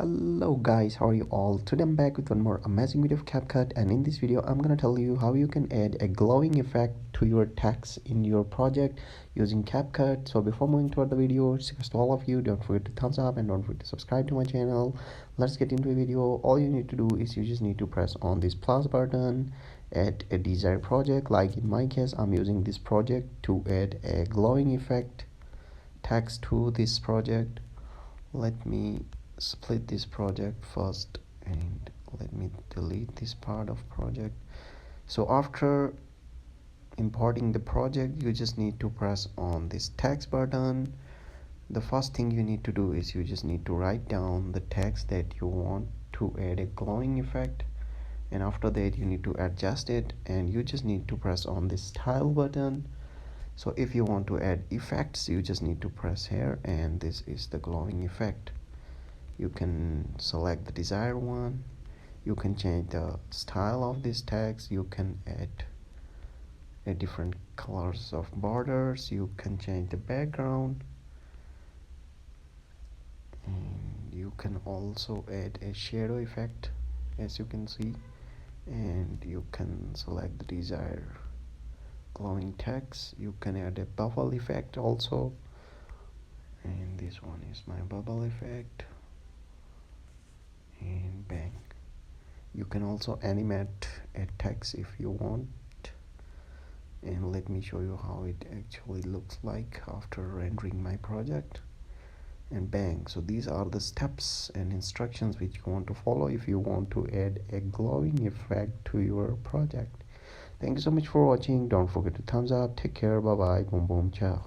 Hello guys, how are you all? Today I'm back with one more amazing video of CapCut, and in this video I'm gonna tell you how you can add a glowing effect to your text in your project using CapCut. So before moving toward the video, request to all of you, don't forget to thumbs up and don't forget to subscribe to my channel. Let's get into the video. All you need to do is you just need to press on this plus button, add a desired project. Like in my case, I'm using this project to add a glowing effect text to this project. Let me split this project first and let me delete this part of project. So after importing the project, you just need to press on this text button. The first thing you need to do is you just need to write down the text that you want to add a glowing effect, and after that you need to adjust it, and you just need to press on this style button. So if you want to add effects, you just need to press here, and this is the glowing effect. You can select the desired one. You can change the style of this text. You can add a different colors of borders. You can change the background, and you can also add a shadow effect, as you can see, and you can select the desired glowing text. You can add a bubble effect also, and this one is my bubble effect, and bang. You can also animate a text if you want, and let me show you how it actually looks like after rendering my project, and bang. So these are the steps and instructions which you want to follow if you want to add a glowing effect to your project. Thank you so much for watching. Don't forget to thumbs up. Take care. Bye bye. Boom boom. Ciao.